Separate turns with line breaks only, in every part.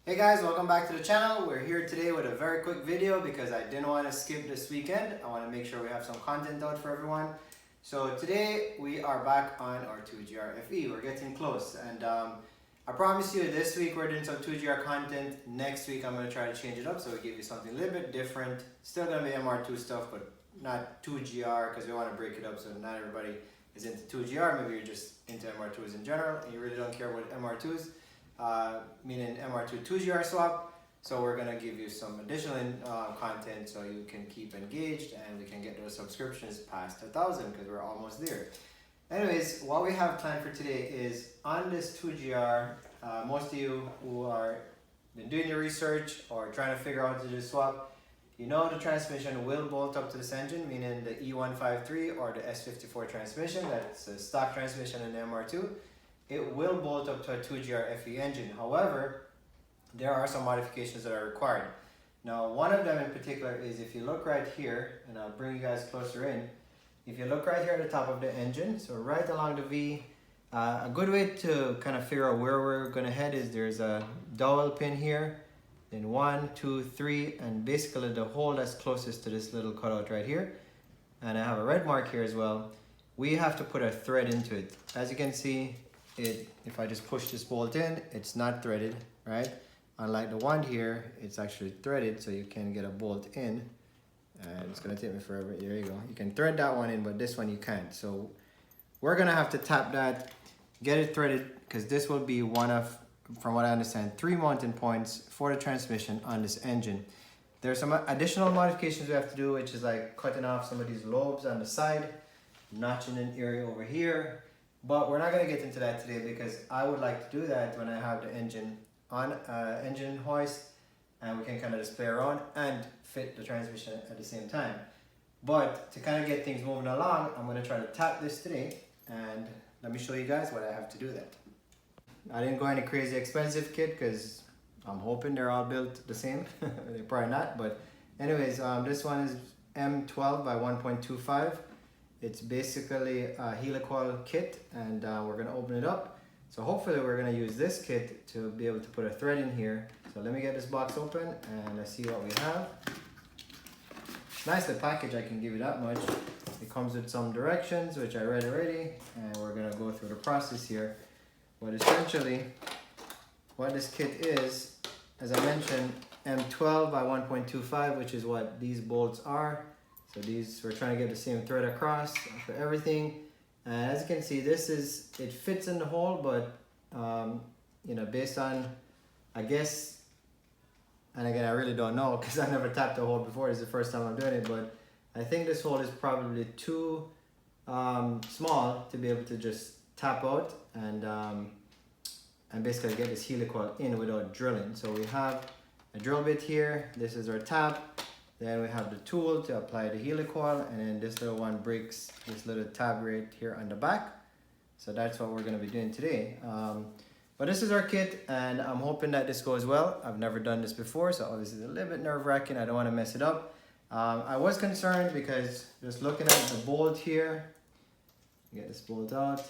Hey guys, welcome back to the channel. We're here today with a very quick video because I didn't want to skip this weekend. I want to make sure we have some content out for everyone. So today we are back on our 2GR FE. We're getting close, and I promise you this week we're doing some 2GR content. Next week I'm going to try to change it up so we give you something a little bit different. Still going to be MR2 stuff, but not 2GR because we want to break it up so not everybody is into 2GR. Maybe you're just into MR2s in general and you really don't care about MR2s. Meaning MR2 2GR swap. So we're gonna give you some additional content so you can keep engaged and we can get those subscriptions past 1,000 because we're almost there. Anyways, what we have planned for today is on this 2GR, most of you who are been doing your research or trying to figure out how to do swap, you know the transmission will bolt up to this engine, meaning the E153 or the S54 transmission. That's a stock transmission in the MR2. It will bolt up to a 2GR FE engine. However, there are some modifications that are required. Now, one of them in particular is if you look right here, and I'll bring you guys closer in. If you look right here at the top of the engine, so right along the V, a good way to kind of figure out where we're going to head is there's a dowel pin here, then 1, 2, 3, and basically the hole that's closest to this little cutout right here. And I have a red mark here as well. We have to put a thread into it. As you can see, if I just push this bolt in, it's not threaded, right? Unlike the one here, it's actually threaded, so you can get a bolt in. And it's gonna take me forever. There you go. You can thread that one in, but this one you can't. So we're gonna have to tap that, get it threaded, because this will be one of, from what I understand, 3 mounting points for the transmission on this engine. There's some additional modifications we have to do, which is like cutting off some of these lobes on the side, notching an area over here. But we're not going to get into that today because I would like to do that when I have the engine on engine hoist and we can kind of just play around and fit the transmission at the same time. But to kind of get things moving along, I'm going to try to tap this today and let me show you guys what I have to do that. I didn't go any crazy expensive kit because I'm hoping they're all built the same. They're probably not, but anyways, this one is M12 by 1.25. It's basically a Helicoil kit, and we're gonna open it up. So hopefully we're gonna use this kit to be able to put a thread in here. So let me get this box open and let's see what we have. Nice the package, I can give you that much. It comes with some directions, which I read already, and we're gonna go through the process here. But essentially, what this kit is, as I mentioned, M12 by 1.25, which is what these bolts are. So these, we're trying to get the same thread across for everything. And as you can see, this is, it fits in the hole, but you know, based on, I guess, and again, I really don't know because I never tapped a hole before. This is the first time I'm doing it, but I think this hole is probably too small to be able to just tap out and basically get this helicoil in without drilling. So we have a drill bit here. This is our tap. Then we have the tool to apply the helicoil, and then this little one breaks this little tab right here on the back. So that's what we're going to be doing today. But this is our kit, and I'm hoping that this goes well. I've never done this before, so obviously it's a little bit nerve-wracking. I don't want to mess it up. I was concerned because just looking at the bolt here, get this bolt out.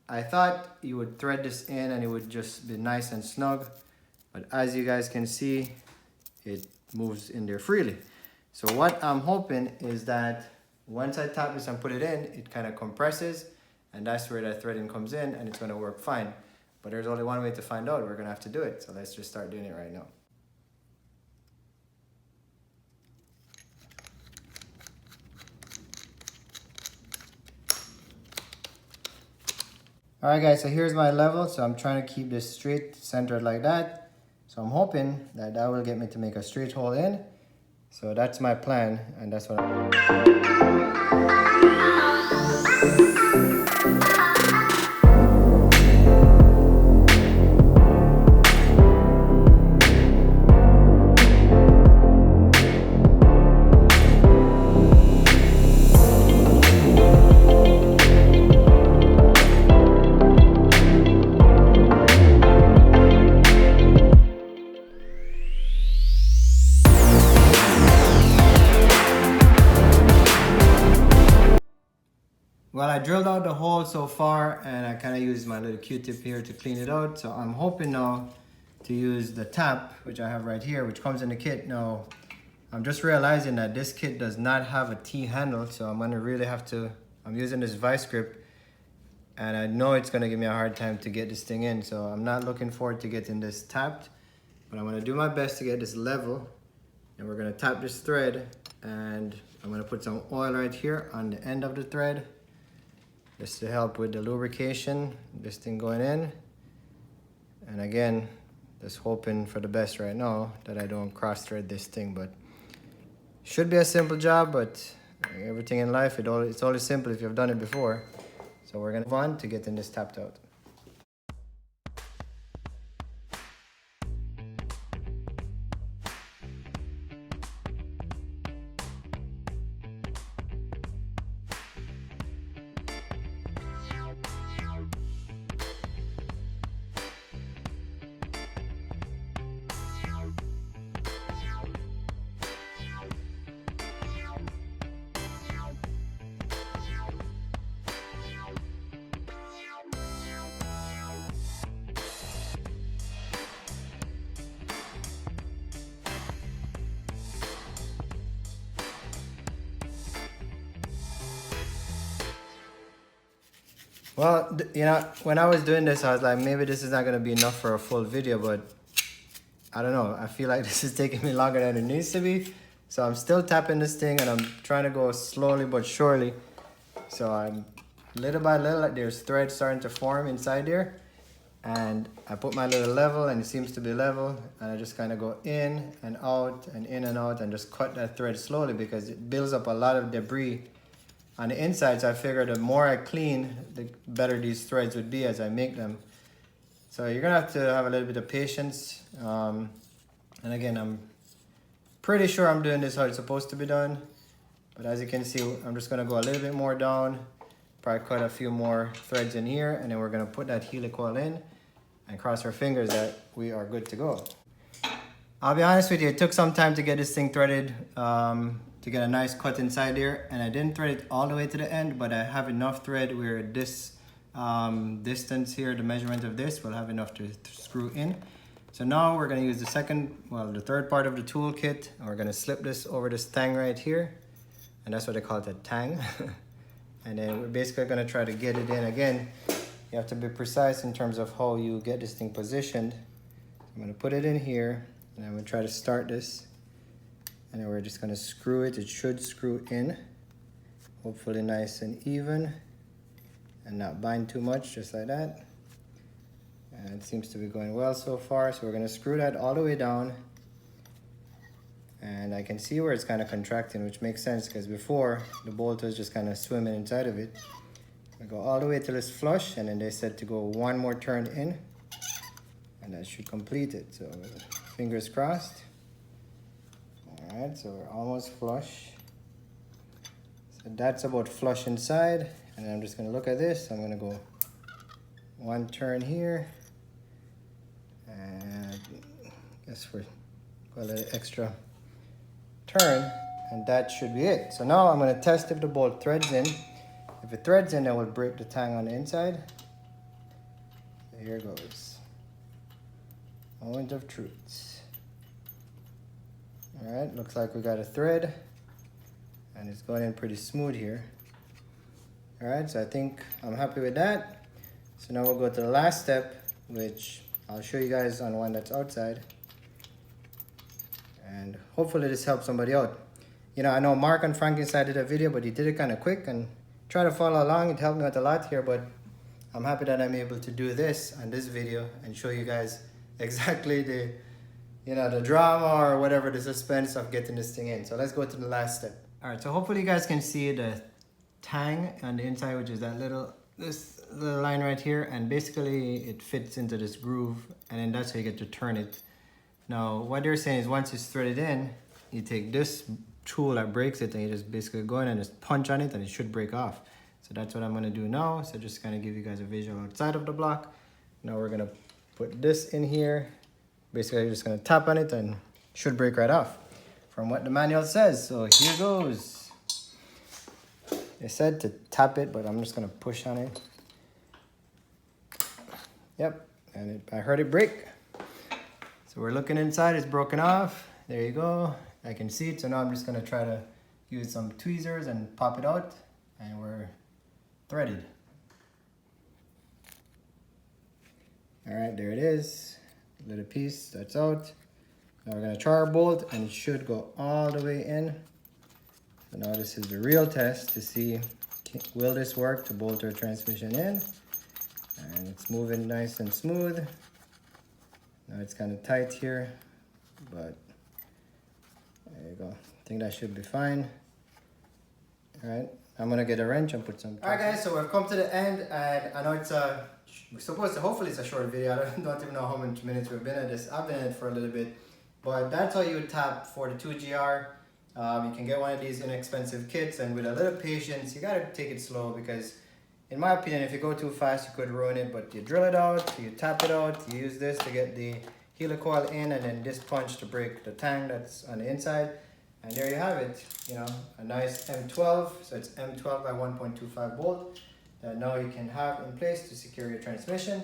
I thought you would thread this in and it would just be nice and snug, but as you guys can see, it moves in there freely. So what I'm hoping is that once I tap this and put it in, it kind of compresses, and that's where that threading comes in, and it's going to work fine. But there's only one way to find out. We're going to have to do it. So let's just start doing it right now. Alright guys, so here's my level. So I'm trying to keep this straight, centered like that. So I'm hoping that that will get me to make a straight hole in. So that's my plan, and that's what Well, I drilled out the hole so far, and I kind of used my little Q-tip here to clean it out. So I'm hoping now to use the tap, which I have right here, which comes in the kit. Now, I'm just realizing that this kit does not have a T handle, so I'm gonna really have to, I'm using this vice grip, and I know it's gonna give me a hard time to get this thing in, so I'm not looking forward to getting this tapped, but I'm gonna do my best to get this level, and we're gonna tap this thread, and I'm gonna put some oil right here on the end of the thread, just to help with the lubrication, this thing going in. And again, just hoping for the best right now that I don't cross thread this thing, but should be a simple job, but everything in life, it's always simple if you've done it before. So we're gonna move on to getting this tapped out. Well, you know, when I was doing this, I was like, maybe this is not gonna be enough for a full video, but I don't know. I feel like this is taking me longer than it needs to be. So I'm still tapping this thing, and I'm trying to go slowly but surely. So I'm little by little, like there's threads starting to form inside there. And I put my little level, and it seems to be level. And I just kind of go in and out and in and out and just cut that thread slowly because it builds up a lot of debris on the inside. So I figured the more I clean, the better these threads would be as I make them. So you're gonna have to have a little bit of patience. And again, I'm pretty sure I'm doing this how it's supposed to be done. But as you can see, I'm just gonna go a little bit more down, probably cut a few more threads in here, and then we're gonna put that Helicoil in and cross our fingers that we are good to go. I'll be honest with you, it took some time to get this thing threaded, to get a nice cut inside there, and I didn't thread it all the way to the end, but I have enough thread where this distance here, the measurement of this, will have enough to screw in. So now we're gonna use the third part of the tool kit, and we're gonna slip this over this tang right here, and that's what they call it, a tang. And then we're basically gonna try to get it in. Again, you have to be precise in terms of how you get this thing positioned. I'm gonna put it in here, and I'm gonna try to start this. And then we're just gonna screw it. It should screw in, hopefully nice and even, and not bind too much, just like that. And it seems to be going well so far. So we're gonna screw that all the way down. And I can see where it's kind of contracting, which makes sense because before the bolt was just kind of swimming inside of it. We go all the way till it's flush, and then they said to go one more turn in, and that should complete it. So fingers crossed. All right, so we're almost flush. So that's about flush inside, and I'm just gonna look at this. I'm gonna go one turn here, and I guess we're got a little extra turn, and that should be it. So now I'm gonna test if the bolt threads in. If it threads in, then we'll break the tang on the inside. So here goes. Moment of truth. All right, looks like we got a thread, and it's going in pretty smooth here. All right, so I think I'm happy with that. So now we'll go to the last step, which I'll show you guys on one that's outside. And hopefully this helps somebody out. You know, I know Mark on Frankenstein did a video, but he did it kind of quick, and try to follow along. It helped me out a lot here, but I'm happy that I'm able to do this on this video and show you guys exactly the drama or whatever, the suspense of getting this thing in. So let's go to the last step. All right, so hopefully you guys can see the tang on the inside, which is this little line right here, and basically it fits into this groove, and then that's how you get to turn it. Now, what they're saying is once it's threaded in, you take this tool that breaks it, and you just basically go in and just punch on it, and it should break off. So that's what I'm gonna do now. So just kind of give you guys a visual outside of the block. Now we're gonna put this in here. Basically, you're just gonna tap on it and it should break right off from what the manual says. So here goes. They said to tap it, but I'm just gonna push on it. Yep, and I heard it break. So we're looking inside, it's broken off. There you go. I can see it, so now I'm just gonna try to use some tweezers and pop it out, and we're threaded. All right, there it is. A little piece that's out. Now we're gonna try our bolt, and it should go all the way in. So now this is the real test to see, will this work to bolt our transmission in? And it's moving nice and smooth. Now it's kind of tight here, but there you go. I think that should be fine. All right, I'm gonna get a wrench and put some. All right, guys, so we've come to the end, and I know it's we're supposed to, hopefully it's a short video. I don't even know how many minutes we've been at this. I've been in it for a little bit, but that's how you would tap for the 2GR. You can get one of these inexpensive kits, and with a little patience, you gotta take it slow, because in my opinion, if you go too fast, you could ruin it. But you drill it out, you tap it out, you use this to get the helicoil in, and then this punch to break the tang that's on the inside. And there you have it, you know, a nice M12. So it's M12 by 1.25 bolt that now you can have in place to secure your transmission.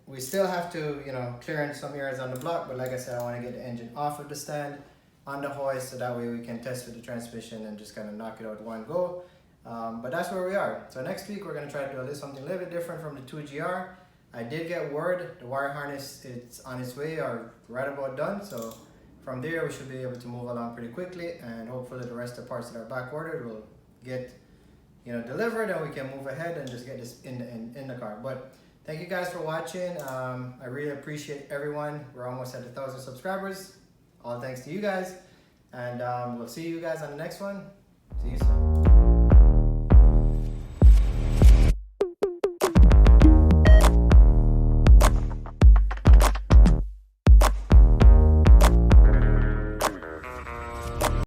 We still have to, you know, clear in some areas on the block, but like I said, I want to get the engine off of the stand on the hoist, so that way we can test with the transmission and just kind of knock it out one go. But that's where we are. So next week we're going to try to do something a little bit different from the 2GR. I did get word the wire harness, it's on its way or right about done. So from there we should be able to move along pretty quickly, and hopefully the rest of the parts that are back ordered will get, you know, delivered, and we can move ahead and just get this in the car. But thank you guys for watching. I really appreciate everyone. We're almost at 1,000 subscribers. All thanks to you guys, and we'll see you guys on the next one. See you soon.